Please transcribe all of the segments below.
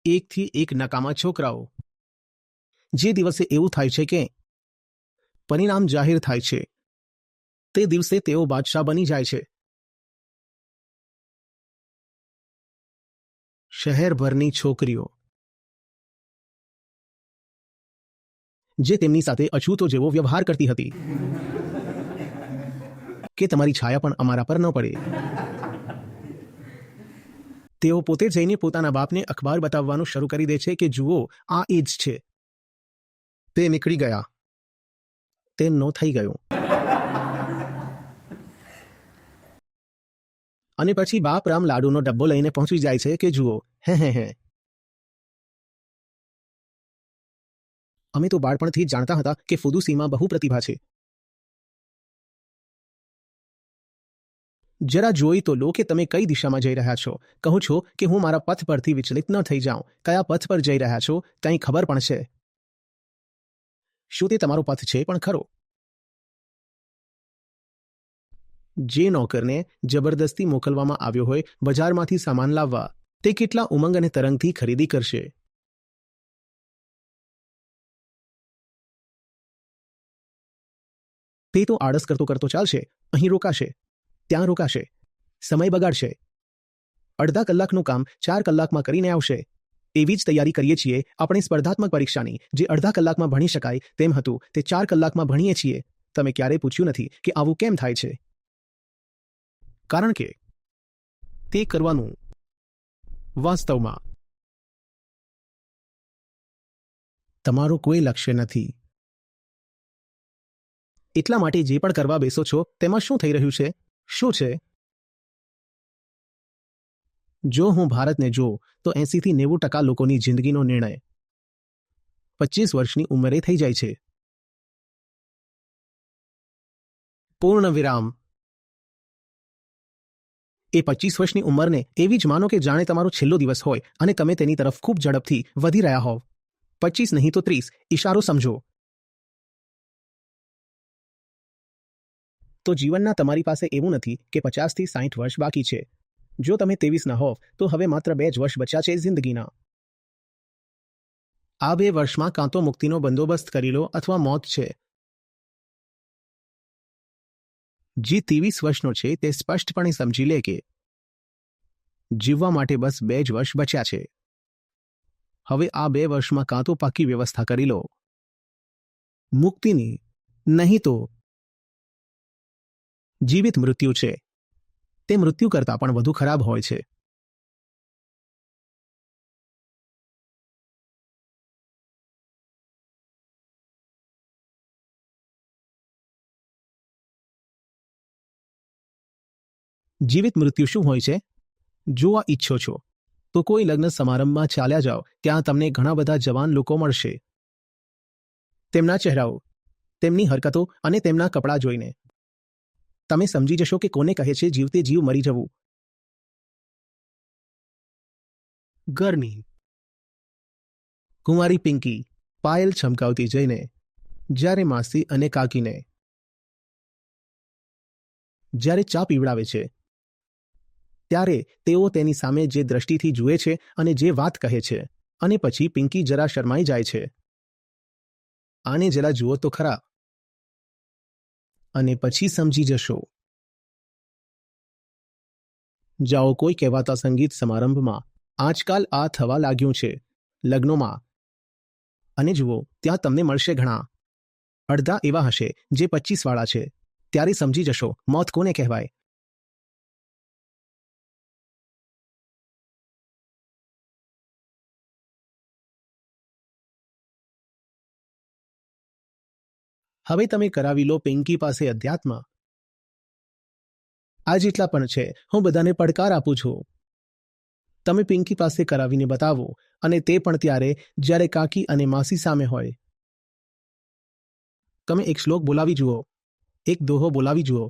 એકથી એક નકામા છોકરાઓ. જે દિવસે એવું થાય છે કે પરિણામ જાહેર થાય છે તે દિવસે તેઓ બાદશાહ બની જાય છે. શહેરભરની છોકરીઓ જે તેમની સાથે અછૂતો જેવો વ્યવહાર કરતી હતી કે તમારી છાયા પણ અમારા પર ન પડે. તેઓ પોતે જઈને પોતાના બાપને અખબાર બતાવવાનું શરૂ કરી દે છે કે જુઓ આ એ જ છે. તે નીકળી ગયા. તે નો થઈ ગયું. અને પછી બાપ રામ લાડુનો ડબ્બો લઈને પહોંચી જાય છે કે જુઓ હે. અમે તો બાળપણથી જ જાણતા હતા કે ફુદુસીમાં બહુ પ્રતિભા છે. જરા જોઈ તો લો કે તમે કઈ દિશામાં જઈ રહ્યા છો. કહું છો કે હું મારા પથ પરથી વિચલિત ન થઈ જાઉં. કયા પથ પર જઈ રહ્યા છો કંઈ ખબર પણ છે? શું તે તમારો પથ છે પણ ખરો? જે નોકરને જબરદસ્તી મોકલવામાં આવ્યો હોય બજારમાંથી સામાન લાવવા, તે કેટલા ઉમંગ અને તરંગથી ખરીદી કરશે. તે તો આળસ કરતો કરતો ચાલશે. અહીં રોકાશે, ત્યાં રોકાશે, સમય બગાડશે. અડધા કલાકનું કામ 4 કલાકમાં કરીને આવશે. એવી જ તૈયારી કરીએ છીએ આપણે સ્પર્ધાત્મક પરીક્ષાની. જે અડધા કલાકમાં ભણી શકાય તેમ હતું તે 4 કલાકમાં ભણીએ છીએ. તમે ક્યારેય પૂછ્યું નથી કે આવું કેમ થાય છે? કારણ કે તે કરવાનું વાસ્તવમાં તમારું કોઈ લક્ષ્ય નથી. એટલા માટે જે પણ કરવા બેસો છો તેમાં શું થઈ રહ્યું છે? શું છે? જો હું ભારતને જોઉં તો 80થી 90% લોકોની જિંદગીનો નિર્ણય 25 વર્ષની ઉંમરે થઈ જાય છે. પૂર્ણ વિરામ. એ 25 વર્ષની ઉંમરને એવી જ માનો કે જાણે તમારો છેલ્લો દિવસ હોય અને તમે તેની તરફ ખૂબ ઝડપથી વધી રહ્યા હોવ. 25 નહીં તો 30. ઈશારો સમજો. તો જીવનના તમારી પાસે એવું નથી કે 50 થી 60 વર્ષ બાકી છે. જો તમે 23 ના હોવ તો હવે માત્ર 2 જ વર્ષ બચ્યા છે જિંદગીના. આ 2 વર્ષમાં કાં તો મુક્તિનો બંદોબસ્ત કરી લો અથવા મોત છે. જે 23 વર્ષનો છે તે સ્પષ્ટપણે સમજી લે કે જીવવા માટે બસ 2 જ વર્ષ બચ્યા છે. હવે આ 2 વર્ષમાં કાં તો પાકી વ્યવસ્થા કરી લો મુક્તિની, નહીં તો જીવિત મૃત્યુ છે તે મૃત્યુ કરતાં પણ વધુ ખરાબ હોય છે. જીવિત મૃત્યુ શું હોય છે? જોવા ઈચ્છો છો તો કોઈ લગ્ન સમારંભમાં ચાલ્યા જાઓ. ત્યાં તમને ઘણા બધા જવાન લોકો મળશે. તેમના ચહેરાઓ, તેમની હરકતો અને તેમના કપડાં જોઈને તમે સમજી જશો કે કોને કહે છે જીવતે જીવ મરી જવું. ગરમી. કુંવારી પિંકી પાયલ છમકાવતી જઈને જ્યારે માસી અને કાકીને જ્યારે ચા પીવડાવે છે ત્યારે તેઓ તેની સામે જે દ્રષ્ટિથી જુએ છે અને જે વાત કહે છે, અને પછી પિંકી જરા શરમાઈ જાય છે. આને જરા જુઓ તો ખરા અને પછી સમજી જશો. જાઓ કોઈ કહેવાતા સંગીત સમારંભમાં. આજકાલ આ થવા લાગ્યું છે લગ્નોમાં. અને જુઓ ત્યાં તમને મળશે ઘણા. અડધા એવા હશે જે 25 વાળા છે. ત્યારે સમજી જશો મોત કોને કહેવાય. હવે તમે કરાવી લો પિંકી પાસે અધ્યાત્મ. આ જેટલા પણ છે હું બધાને પડકાર આપું છું. તમે પિંકી પાસે કરાવીને બતાવો, અને તે પણ ત્યારે જ્યારે કાકી અને માસી સામે હોય. તમે એક શ્લોક બોલાવી જુઓ, એક દોહો બોલાવી જુઓ.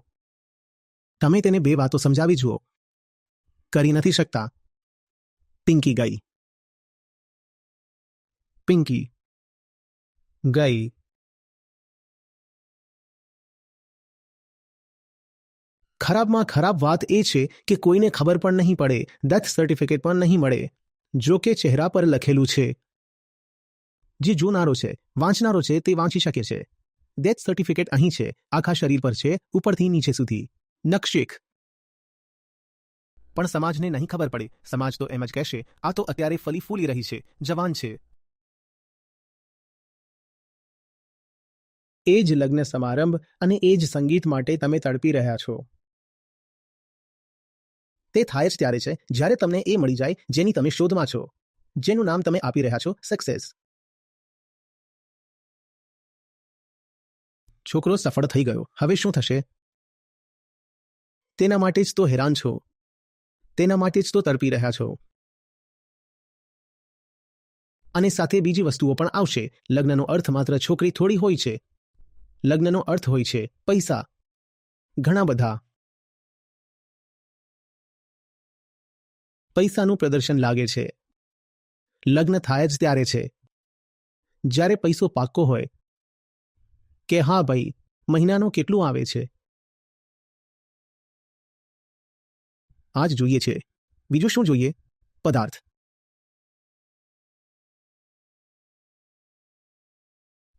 તમે તેને 2 વાતો સમજાવી જુઓ. કરી નથી શકતા. પિંકી ગઈ. પિંકી ગઈ. ખરાબમાં ખરાબ વાત એ છે કે કોઈને ખબર પણ નહીં પડે. ડેથ સર્ટિફિકેટ પણ નહીં મળે. જો કે ચહેરા પર લખેલું છે. જે જોનારો છે, વાંચનારો છે, તે વાંચી શકે છે. ડેથ સર્ટિફિકેટ અહીં છે, આખા શરીર પર છે, ઉપરથી નીચે સુધી. નકશેખ. પણ સમાજને નહીં ખબર પડે. સમાજ તો એમ જ કહેશે, આ તો અત્યારે ફલી ફૂલી રહી છે, જવાન છે. એ જ લગ્ન સમારંભ અને એ જ સંગીત માટે તમે તડપી રહ્યા છો. તે થાય જ ત્યારે છે જ્યારે તમને એ મળી જાય જેની તમે શોધમાં છો, જેનું નામ તમે આપી રહ્યા છો સક્સેસ. છોકરો સફળ થઈ ગયો, હવે શું થશે? તેના માટે જ તો હેરાન છો, તેના માટે જ તો તડપી રહ્યા છો. અને સાથે બીજી વસ્તુઓ પણ આવશે. લગ્નનો અર્થ માત્ર છોકરી થોડી હોય છે. લગ્નનો અર્થ હોય છે પૈસા, ઘણા બધા. પૈસાનું પ્રદર્શન લાગે છે. લગ્ન થાય જ ત્યારે છે જ્યારે પૈસો પાક્કો હોય કે હા ભાઈ, મહિનાનો કેટલું આવે છે. આ જ જોઈએ છે. બીજું શું જોઈએ? પદાર્થ.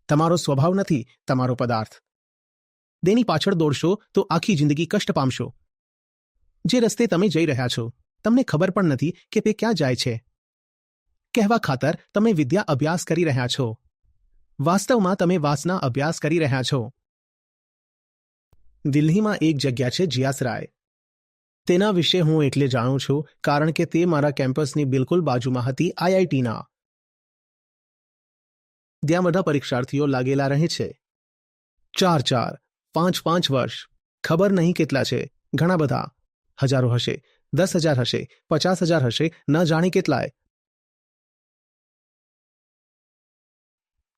તમારો સ્વભાવ નથી, તમારો પદાર્થ. તેની પાછળ દોડશો તો આખી જિંદગી કષ્ટ પામશો. જે રસ્તે તમે જઈ રહ્યા છો, તમને ખબર પણ નથી કે તે ક્યાં જાય છે. કહેવા ખાતર તમે વિદ્યા અભ્યાસ કરી રહ્યા છો, વાસ્તવમાં તમે વાસના અભ્યાસ કરી રહ્યા છો. દિલ્હીમાં એક જગ્યા છે જિયાસરાય. તેના વિશે હું એટલે જાણું છું કારણ કે તે મારા કેમ્પસની બિલકુલ બાજુમાં હતી, આઈઆઈટીના. ત્યાં બધા પરીક્ષાર્થીઓ લાગેલા રહે છે. 4-4, 5-5 વર્ષ, ખબર નહીં કેટલા છે, ઘણા બધા. હજારો હશે, 10,000 હશે, 50,000 હશે, ન જાણે કેટલાય.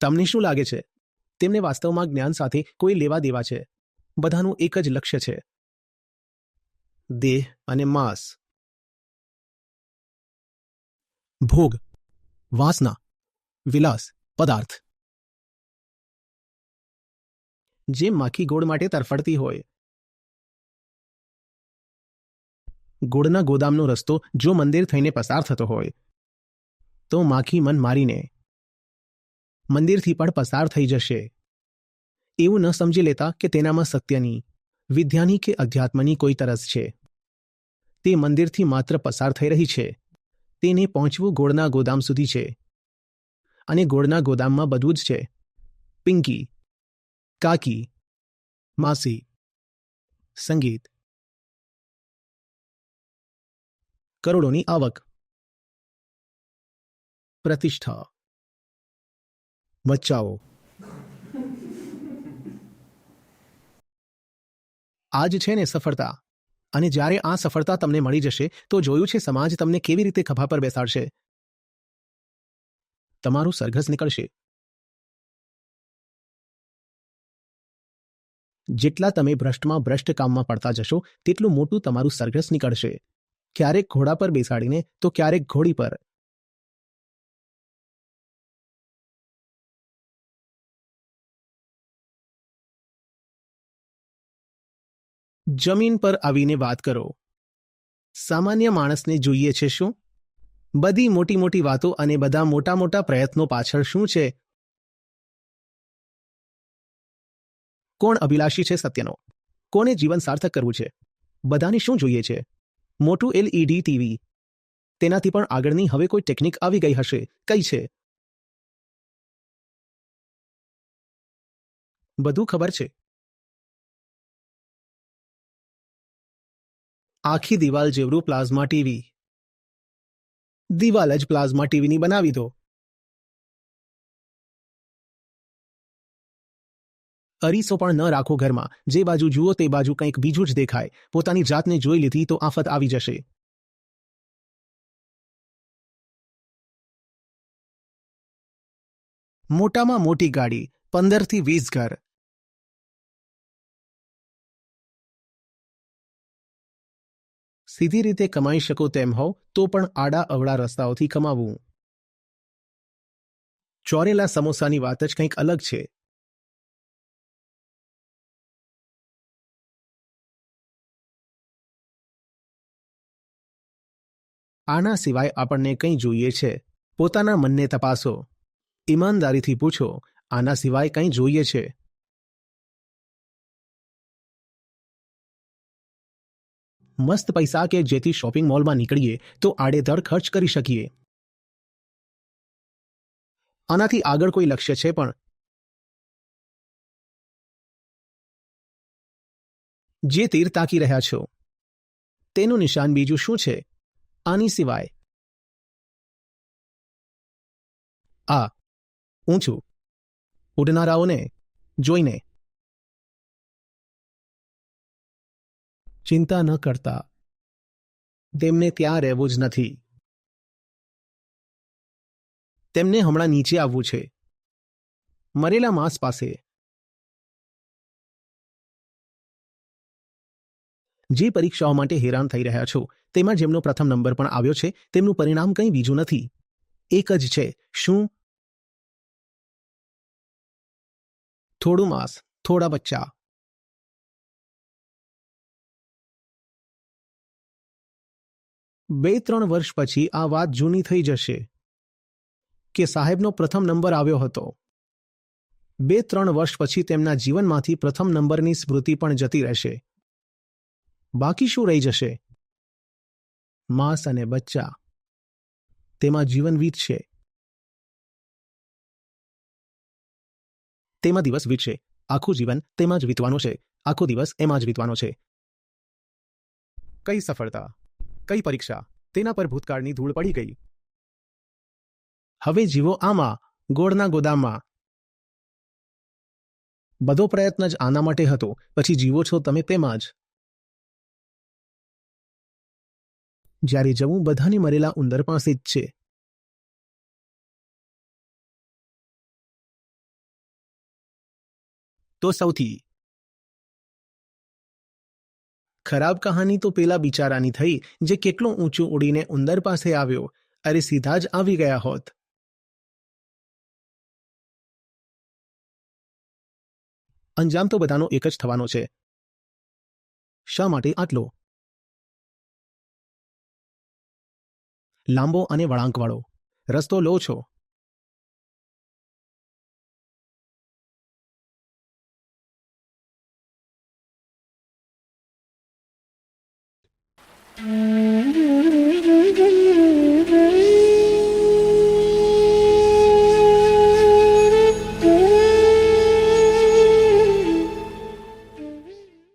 તમને શું લાગે છે? તેમને વાસ્તવમાં જ્ઞાન સાથે કોઈ લેવા દેવા છે. બધાનું એક જ લક્ષ્ય છે, દેહ અને માંસ. ભોગ, વાસના, વિલાસ, પદાર્થ. જે માખી ગોળ માટે તરફડતી હોય. ગોળના ગોદામનો રસ્તો જો મંદિર થઈને પસાર થતો હોય તો માખી મન મારીને મંદિરથી પણ પસાર થઈ જશે. એવું ન સમજી લેતા કે તેનામાં સત્યની, વિદ્યાની કે અધ્યાત્મની કોઈ તરસ છે. તે મંદિરથી માત્ર પસાર થઈ રહી છે. તેને પહોંચવું ગોળના ગોદામ સુધી છે. અને ગોળના ગોદામમાં બધું જ છે. પિંકી, કાકી, માસી, સંગીત, કરોડોની આવક, પ્રતિષ્ઠા, બચ્ચાઓ. આ જ છે ને સફળતા. અને જ્યારે આ સફળતા તમને મળી જશે તો જોયું છે સમાજ તમને કેવી રીતે ખભા પર બેસાડશે. તમારું સરઘસ નીકળશે. જેટલા તમે ભ્રષ્ટમાં ભ્રષ્ટ કામમાં પડતા જશો તેટલું મોટું તમારું સરઘસ નીકળશે. ક્યારેક ઘોડા પર બેસાડીને તો ક્યારેક ઘોડી પર. જમીન પર આવીને વાત કરો. સામાન્ય માણસને જોઈએ છે શું? બધી મોટી મોટી વાતો અને બધા મોટા મોટા પ્રયત્નો પાછળ શું છે? કોણ અભિલાષી છે સત્યનો? કોને જીવન સાર્થક કરવું છે? બધાને શું જોઈએ છે? મોટું એલઈડી ટીવી. તેનાથી પણ આગળની હવે કોઈ ટેકનિક આવી ગઈ હશે. કઈ છે? બધું ખબર છે. આખી દિવાલ જેવડું પ્લાઝમા ટીવી. દિવાલ જ પ્લાઝમા ટીવીની બનાવી દો. અરીસો પણ ન રાખો ઘરમાં. જે બાજુ જુઓ તે બાજુ કંઈક બીજું જ દેખાય. પોતાની જાતને જોઈ લીધી તો આફત આવી જશે. મોટામાં મોટી ગાડી, 15 થી 20 ઘર. સીધી રીતે કમાઈ શકો તેમ હોવ તો પણ આડા અવળા રસ્તાઓથી કમાવવું. ચોરેલા સમોસાની વાત જ કંઈક અલગ છે. આના સિવાય આપણને કંઈ જોઈએ છે? પોતાના મનને તપાસો. ઈમાનદારીથી પૂછો, આના સિવાય કંઈ જોઈએ છે? મસ્ત પૈસા કે જેથી શોપિંગ મોલમાં નીકળીએ તો આડેધડ ખર્ચ કરી શકીએ. આનાથી આગળ કોઈ લક્ષ્ય છે પણ જે તીર તાકી રહ્યા છો તેનું નિશાન બીજું શું છે આની સિવાય? આ ઊંચું ઉડનારાઓને જોઈને ચિંતા ન કરતા, તેમને ત્યાં રહેવું જ નથી. તેમને હમણાં નીચે આવવું છે, મરેલા માંસ પાસે. જે પરીક્ષાઓ માટે હેરાન થઈ રહ્યા છો તેમાં જેમનો પ્રથમ નંબર પણ આવ્યો છે તેમનું પરિણામ કંઈ બીજું નથી, એક જ છે. શું? થોડું માંસ, થોડા બચ્ચા. બે ત્રણ વર્ષ પછી આ વાત જૂની થઈ જશે કે સાહેબનો પ્રથમ નંબર આવ્યો હતો. 2-3 વર્ષ પછી તેમના જીવનમાંથી પ્રથમ નંબરની સ્મૃતિ પણ જતી રહેશે. બાકી શું રહી જશે? માંસ અને બચ્ચા. તેમાં જીવન વીતશે, તેમાં દિવસ વીતશે. આખું જીવન તેમાં જ વીતવાનો છે, આખો દિવસ એમાં જ વીતવાનો છે. કઈ સફળતા, કઈ પરીક્ષા, તેના પર ભૂતકાળની ધૂળ પડી ગઈ. હવે જીવો આમાં, ગોળના ગોદામમાં. બધો પ્રયત્ન જ આના માટે હતો, પછી જીવો છો તમે તેમાં જ. જ્યારે જવું બધાને મરેલા ઉંદર પાસે જ છે. તો સૌથી ખરાબ કહાની તો પેલા બિચારાની થઈ જે કેટલું ઊંચું ઉડીને ઉંદર પાસે આવ્યો. અરે સીધા જ આવી ગયા હોત. અંજામ તો બધાનો એક જ થવાનો છે. શા માટે આટલો લાંબો અને વળાંકવાળો રસ્તો લો છો?